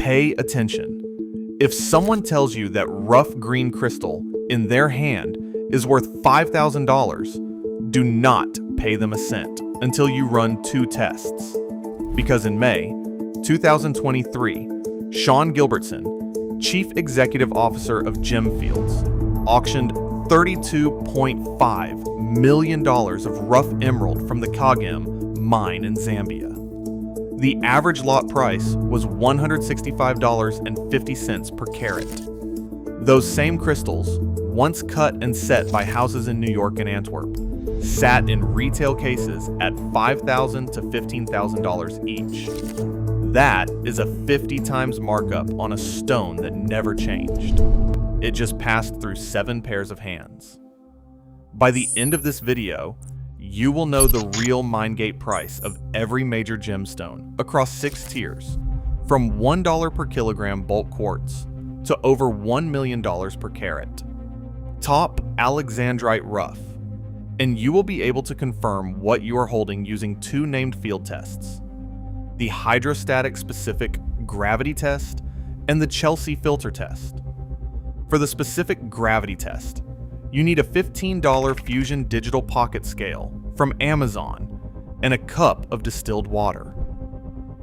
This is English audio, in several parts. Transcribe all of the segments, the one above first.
Pay attention. If someone tells you that rough green crystal in their hand is worth $5,000, do not pay them a cent until you run 2 tests. Because in May 2023, Sean Gilbertson, Chief Executive Officer of Gemfields, auctioned $32.5 million of rough emerald from the Kagem mine in Zambia. The average lot price was $165.50 per carat. Those same crystals, once cut and set by houses in New York and Antwerp, sat in retail cases at $5,000 to $15,000 each. That is a 50 times markup on a stone that never changed. It just passed through 7 pairs of hands. By the end of this video, you will know the real mine gate price of every major gemstone across 6 tiers, from $1 per kilogram bulk quartz to over $1 million per carat. Top Alexandrite rough, and you will be able to confirm what you are holding using 2 named field tests: the hydrostatic specific gravity test and the Chelsea filter test. For the specific gravity test, you need a $15 Fusion digital pocket scale from Amazon and a cup of distilled water.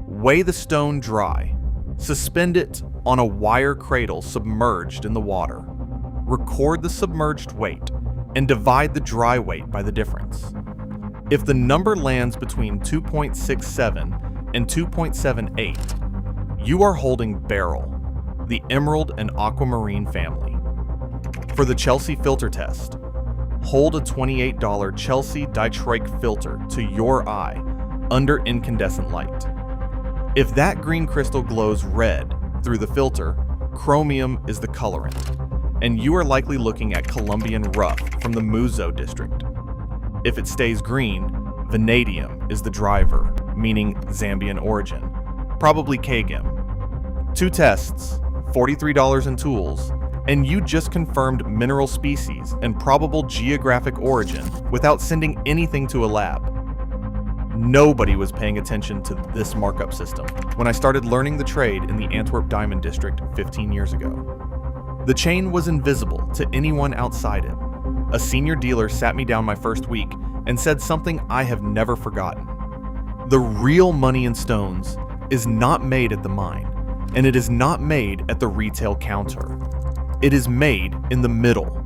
Weigh the stone dry, suspend it on a wire cradle submerged in the water. Record the submerged weight and divide the dry weight by the difference. If the number lands between 2.67 and 2.78, you are holding Beryl, the emerald and aquamarine family. For the Chelsea filter test, hold a $28 Chelsea ditroic filter to your eye under incandescent light. If that green crystal glows red through the filter, chromium is the colorant, and you are likely looking at Colombian rough from the Muzo district. If it stays green, vanadium is the driver, meaning Zambian origin, probably Kagem. 2 tests, $43 in tools, and you just confirmed mineral species and probable geographic origin without sending anything to a lab. Nobody was paying attention to this markup system when I started learning the trade in the Antwerp Diamond District 15 years ago. The chain was invisible to anyone outside it. A senior dealer sat me down my first week and said something I have never forgotten. The real money in stones is not made at the mine, and it is not made at the retail counter. It is made in the middle.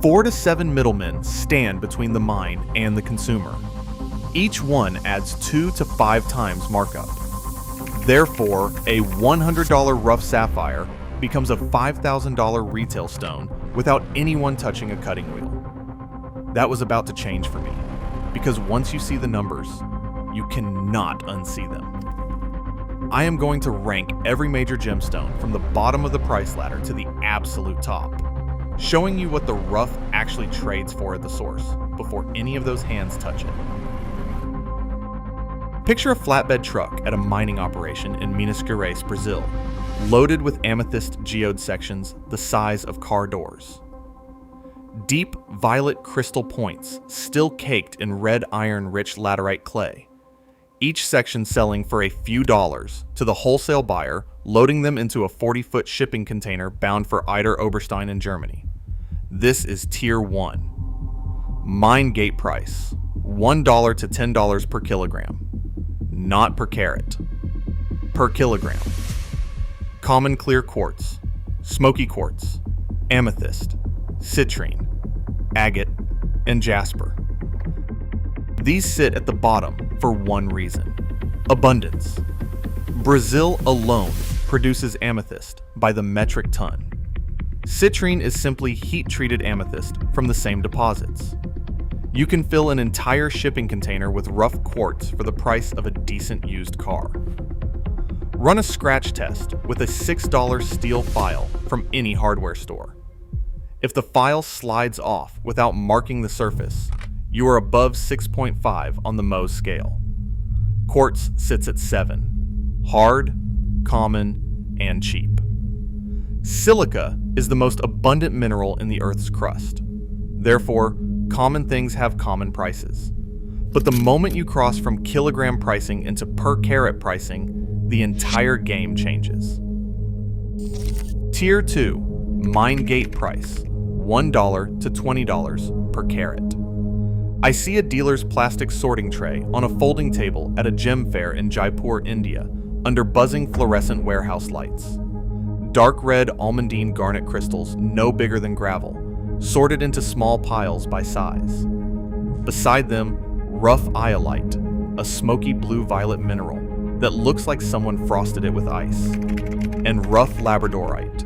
4 to 7 middlemen stand between the mine and the consumer. Each one adds 2 to 5 times markup. Therefore, a $100 rough sapphire becomes a $5,000 retail stone without anyone touching a cutting wheel. That was about to change for me, because once you see the numbers, you cannot unsee them. I am going to rank every major gemstone from the bottom of the price ladder to the absolute top, showing you what the rough actually trades for at the source before any of those hands touch it. Picture a flatbed truck at a mining operation in Minas Gerais, Brazil, loaded with amethyst geode sections the size of car doors. Deep violet crystal points still caked in red iron-rich laterite clay, each section selling for a few dollars to the wholesale buyer, loading them into a 40-foot shipping container bound for Eider Oberstein in Germany. This is Tier 1. Mine gate price, $1 to $10 per kilogram. Not per carat. Per kilogram. Common clear quartz, smoky quartz, amethyst, citrine, agate, and jasper. These sit at the bottom for one reason: abundance. Brazil alone produces amethyst by the metric ton. Citrine is simply heat-treated amethyst from the same deposits. You can fill an entire shipping container with rough quartz for the price of a decent used car. Run a scratch test with a $6 steel file from any hardware store. If the file slides off without marking the surface, you are above 6.5 on the Mohs scale. Quartz sits at 7, hard, common, and cheap. Silica is the most abundant mineral in the Earth's crust. Therefore, common things have common prices. But the moment you cross from kilogram pricing into per carat pricing, the entire game changes. Tier 2, Mine Gate Price, $1 to $20 per carat. I see a dealer's plastic sorting tray on a folding table at a gem fair in Jaipur, India, under buzzing fluorescent warehouse lights. Dark red almandine garnet crystals no bigger than gravel, sorted into small piles by size. Beside them, rough iolite, a smoky blue-violet mineral that looks like someone frosted it with ice, and rough labradorite,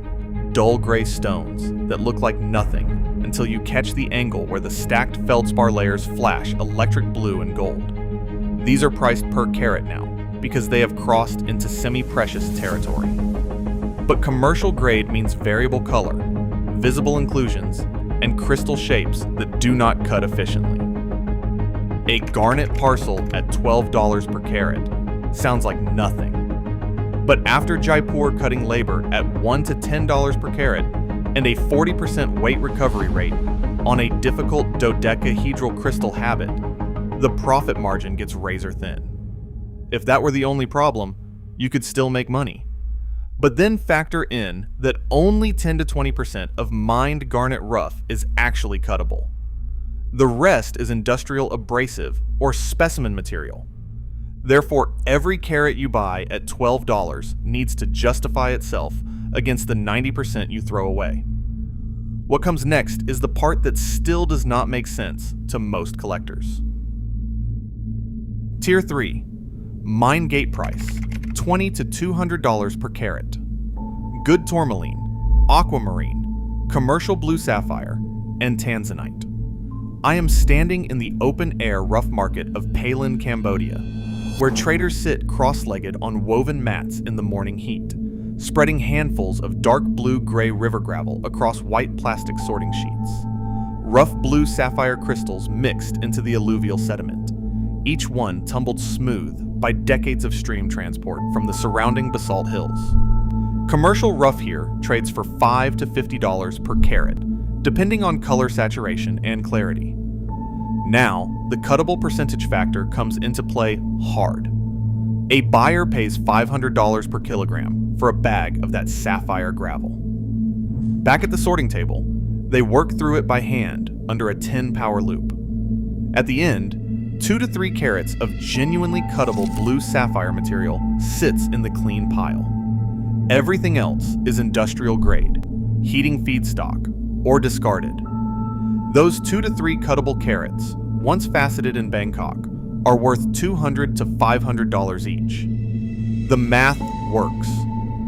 dull gray stones that look like nothing until you catch the angle where the stacked feldspar layers flash electric blue and gold. These are priced per carat now because they have crossed into semi-precious territory. But commercial grade means variable color, visible inclusions, and crystal shapes that do not cut efficiently. A garnet parcel at $12 per carat sounds like nothing. But after Jaipur cutting labor at $1 to $10 per carat and a 40% weight recovery rate on a difficult dodecahedral crystal habit, the profit margin gets razor thin. If that were the only problem, you could still make money. But then factor in that only 10 to 20% of mined garnet rough is actually cuttable. The rest is industrial abrasive or specimen material. Therefore, every carat you buy at $12 needs to justify itself against the 90% you throw away. What comes next is the part that still does not make sense to most collectors. Tier 3, Mine Gate Price, $20 to $200 per carat. Good tourmaline, aquamarine, commercial blue sapphire, and Tanzanite. I am standing in the open-air rough market of Palin, Cambodia, where traders sit cross-legged on woven mats in the morning heat, spreading handfuls of dark blue-gray river gravel across white plastic sorting sheets. Rough blue sapphire crystals mixed into the alluvial sediment, each one tumbled smooth by decades of stream transport from the surrounding basalt hills. Commercial rough here trades for $5 to $50 per carat, depending on color saturation and clarity. Now, the cuttable percentage factor comes into play hard. A buyer pays $500 per kilogram for a bag of that sapphire gravel. Back at the sorting table, they work through it by hand under a 10 power loop. At the end, 2 to 3 carats of genuinely cuttable blue sapphire material sits in the clean pile. Everything else is industrial grade, heating feedstock, or discarded. Those 2 to 3 cuttable carats, once faceted in Bangkok, are worth $200 to $500 each. The math works,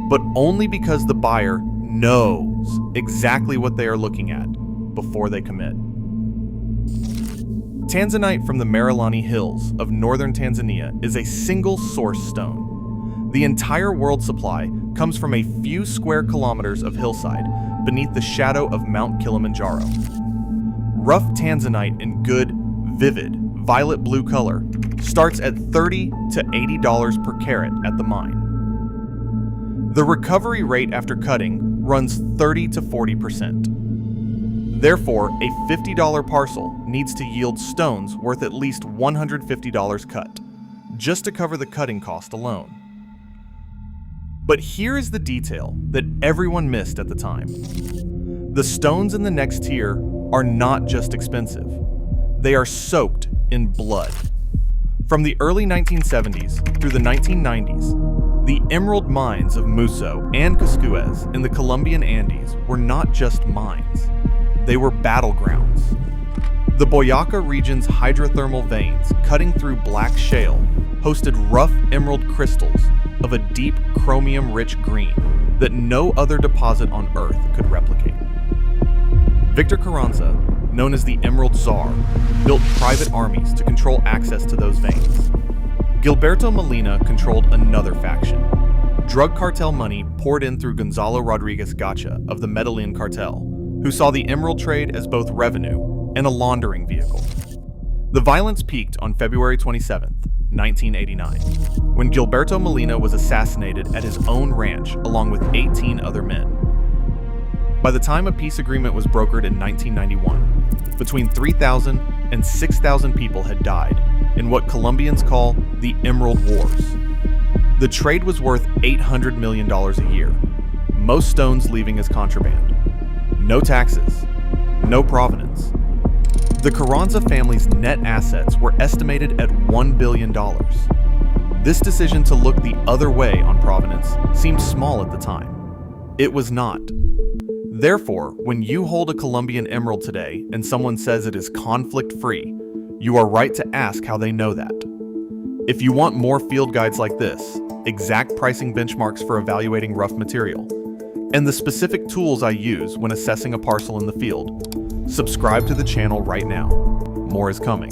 but only because the buyer knows exactly what they are looking at before they commit. Tanzanite from the Marilani Hills of northern Tanzania is a single source stone. The entire world supply comes from a few square kilometers of hillside beneath the shadow of Mount Kilimanjaro. Rough Tanzanite in good, vivid, violet blue color starts at $30 to $80 per carat at the mine. The recovery rate after cutting runs 30 to 40%. Therefore, a $50 parcel needs to yield stones worth at least $150 cut, just to cover the cutting cost alone. But here is the detail that everyone missed at the time. The stones in the next tier are not just expensive. They are soaked in blood. From the early 1970s through the 1990s, the emerald mines of Muso and Cuscuez in the Colombian Andes were not just mines. They were battlegrounds. The Boyaca region's hydrothermal veins cutting through black shale hosted rough emerald crystals of a deep chromium-rich green that no other deposit on Earth could replicate. Victor Carranza, known as the Emerald Czar, built private armies to control access to those veins. Gilberto Molina controlled another faction. Drug cartel money poured in through Gonzalo Rodriguez Gacha of the Medellin cartel, who saw the emerald trade as both revenue and a laundering vehicle. The violence peaked on February 27, 1989, when Gilberto Molina was assassinated at his own ranch along with 18 other men. By the time a peace agreement was brokered in 1991, between 3,000 and 6,000 people had died in what Colombians call the Emerald Wars. The trade was worth $800 million a year, most stones leaving as contraband. No taxes, no provenance. The Carranza family's net assets were estimated at $1 billion. This decision to look the other way on provenance seemed small at the time. It was not. Therefore, when you hold a Colombian emerald today and someone says it is conflict-free, you are right to ask how they know that. If you want more field guides like this, exact pricing benchmarks for evaluating rough material, and the specific tools I use when assessing a parcel in the field, subscribe to the channel right now. More is coming.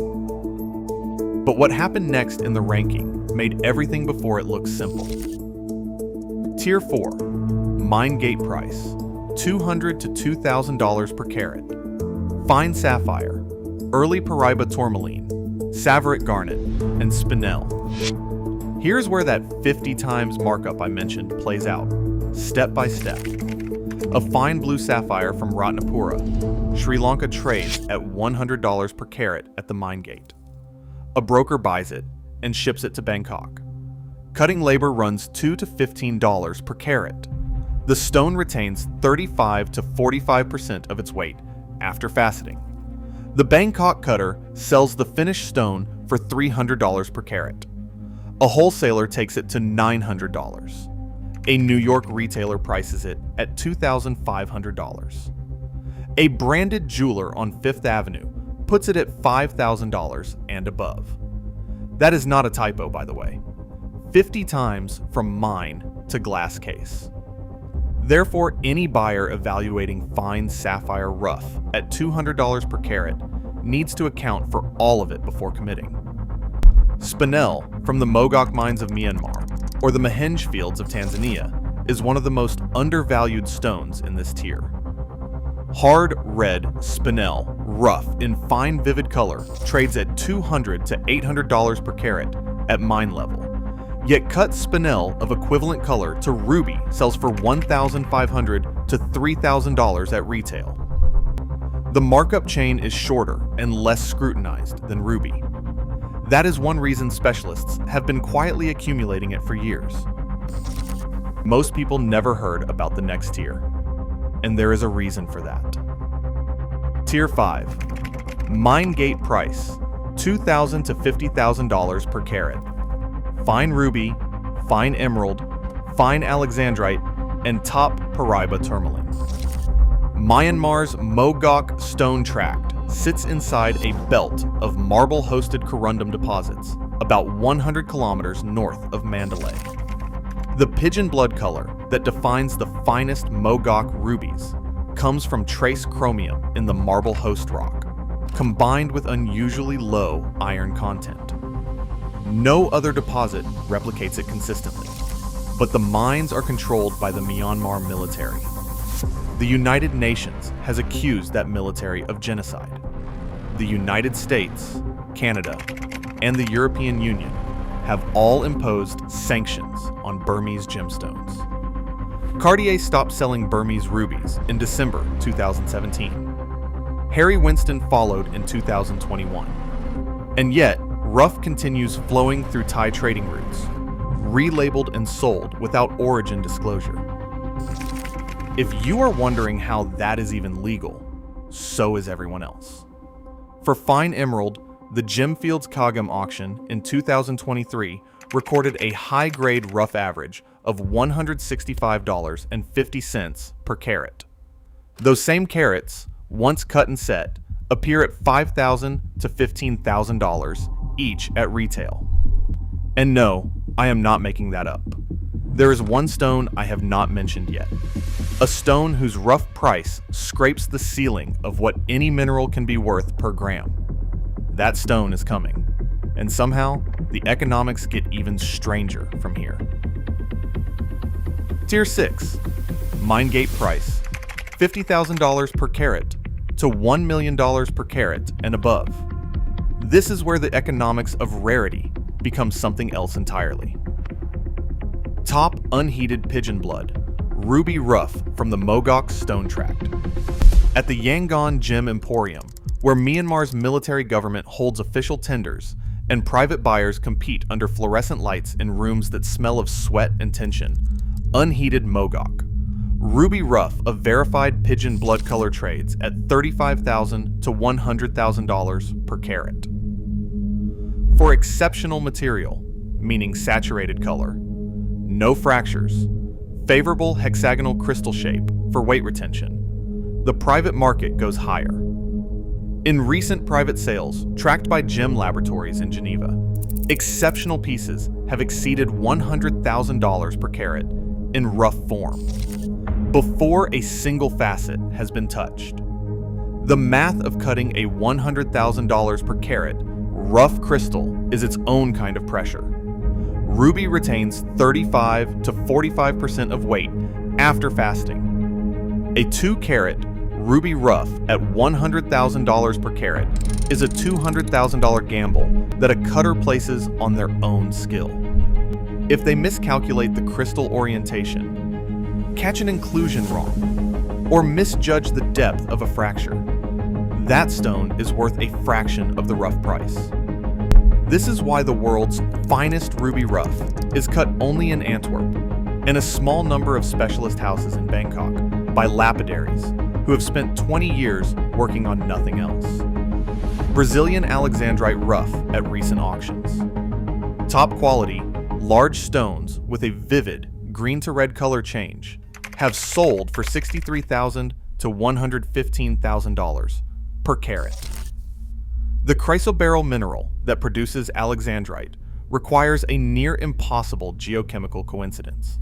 But what happened next in the ranking made everything before it look simple. Tier 4, Mine Gate Price, $200 to $2,000 per carat. Fine Sapphire, Early Paraiba Tourmaline, Savurite Garnet, and Spinel. Here's where that 50 times markup I mentioned plays out, step by step. A fine blue sapphire from Ratnapura, Sri Lanka trades at $100 per carat at the mine gate. A broker buys it and ships it to Bangkok. Cutting labor runs $2 to $15 per carat. The stone retains 35 to 45% of its weight after faceting. The Bangkok cutter sells the finished stone for $300 per carat. A wholesaler takes it to $900. A New York retailer prices it at $2,500. A branded jeweler on Fifth Avenue puts it at $5,000 and above. That is not a typo, by the way. 50 times from mine to glass case. Therefore, any buyer evaluating fine sapphire rough at $200 per carat needs to account for all of it before committing. Spinel from the Mogok mines of Myanmar, or the Mahenge fields of Tanzania, is one of the most undervalued stones in this tier. Hard red Spinel, rough in fine vivid color, trades at $200 to $800 per carat at mine level. Yet cut Spinel of equivalent color to ruby sells for $1,500 to $3,000 at retail. The markup chain is shorter and less scrutinized than ruby. That is one reason specialists have been quietly accumulating it for years. Most people never heard about the next tier, and there is a reason for that. Tier 5, Mine Gate Price, $2,000 to $50,000 per carat. Fine ruby, fine emerald, fine Alexandrite, and top Paraiba tourmaline. Myanmar's Mogok stone tract sits inside a belt of marble-hosted corundum deposits about 100 kilometers north of Mandalay. The pigeon blood color that defines the finest Mogok rubies comes from trace chromium in the marble host rock, combined with unusually low iron content. No other deposit replicates it consistently, but the mines are controlled by the Myanmar military. The United Nations has accused that military of genocide. The United States, Canada, and the European Union have all imposed sanctions on Burmese gemstones. Cartier stopped selling Burmese rubies in December 2017. Harry Winston followed in 2021. And yet, rough continues flowing through Thai trading routes, relabeled and sold without origin disclosure. If you are wondering how that is even legal, so is everyone else. For fine emerald, the Gemfields Kagam auction in 2023 recorded a high-grade rough average of $165.50 per carat. Those same carats, once cut and set, appear at $5,000 to $15,000 each at retail. And no, I am not making that up. There is one stone I have not mentioned yet. A stone whose rough price scrapes the ceiling of what any mineral can be worth per gram. That stone is coming, and somehow the economics get even stranger from here. Tier 6, Mine Gate Price, $50,000 per carat to $1 million per carat and above. This is where the economics of rarity becomes something else entirely. Top unheated pigeon blood, ruby rough from the Mogok stone tract. At the Yangon Gem Emporium, where Myanmar's military government holds official tenders, and private buyers compete under fluorescent lights in rooms that smell of sweat and tension. Unheated mogok. Ruby rough of verified Pigeon blood color trades at $35,000 to $100,000 per carat. For exceptional material, meaning saturated color, no fractures, favorable hexagonal crystal shape for weight retention, the private market goes higher. In recent private sales, tracked by Gem Laboratories in Geneva, exceptional pieces have exceeded $100,000 per carat in rough form, before a single facet has been touched. The math of cutting a $100,000 per carat rough crystal is its own kind of pressure. Ruby retains 35 to 45% of weight after fasting. A 2-carat ruby rough at $100,000 per carat is a $200,000 gamble that a cutter places on their own skill. If they miscalculate the crystal orientation, catch an inclusion wrong, or misjudge the depth of a fracture, that stone is worth a fraction of the rough price. This is why the world's finest ruby rough is cut only in Antwerp and a small number of specialist houses in Bangkok by lapidaries who have spent 20 years working on nothing else. Brazilian Alexandrite rough at recent auctions. Top quality, large stones with a vivid green to red color change have sold for $63,000 to $115,000 per carat. The chrysoberyl mineral that produces Alexandrite requires a near impossible geochemical coincidence.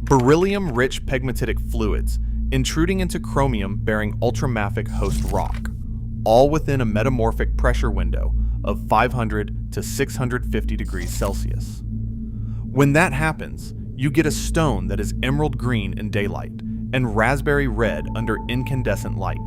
Beryllium-rich pegmatitic fluids intruding into chromium-bearing ultramafic host rock, all within a metamorphic pressure window of 500 to 650 degrees Celsius. When that happens, you get a stone that is emerald green in daylight and raspberry red under incandescent light.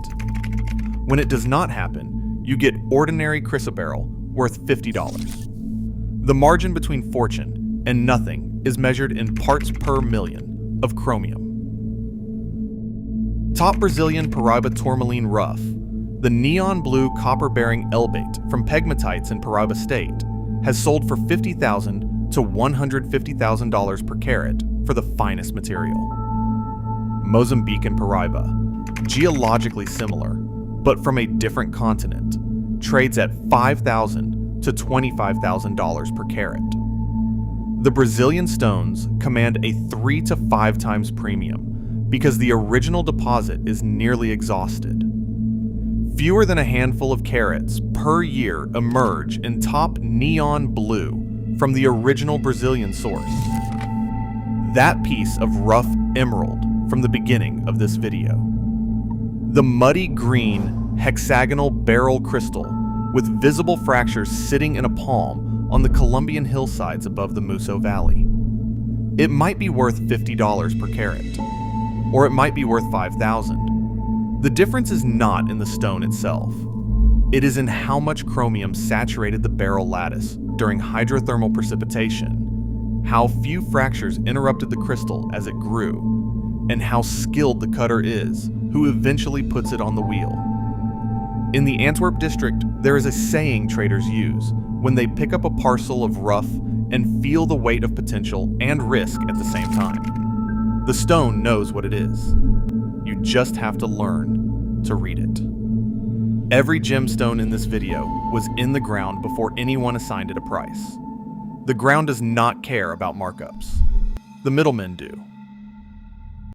When it does not happen, you get ordinary chrysoberyl worth $50. The margin between fortune and nothing is measured in parts per million of chromium. Top Brazilian Paraiba Tourmaline rough, the neon blue copper-bearing elbate from pegmatites in Paraiba State, has sold for $50,000 to $150,000 per carat for the finest material. Mozambique and Paraiba, geologically similar, but from a different continent, trades at $5,000 to $25,000 per carat. The Brazilian stones command a 3 to 5 times premium because the original deposit is nearly exhausted. Fewer than a handful of carats per year emerge in top neon blue from the original Brazilian source. That piece of rough emerald from the beginning of this video. The muddy green hexagonal beryl crystal with visible fractures sitting in a palm on the Colombian hillsides above the Muso Valley. It might be worth $50 per carat, or it might be worth $5,000. The difference is not in the stone itself. It is in how much chromium saturated the beryl lattice during hydrothermal precipitation, how few fractures interrupted the crystal as it grew, and how skilled the cutter is who eventually puts it on the wheel. In the Antwerp district, there is a saying traders use when they pick up a parcel of rough and feel the weight of potential and risk at the same time. The stone knows what it is. You just have to learn to read it. Every gemstone in this video was in the ground before anyone assigned it a price. The ground does not care about markups. The middlemen do.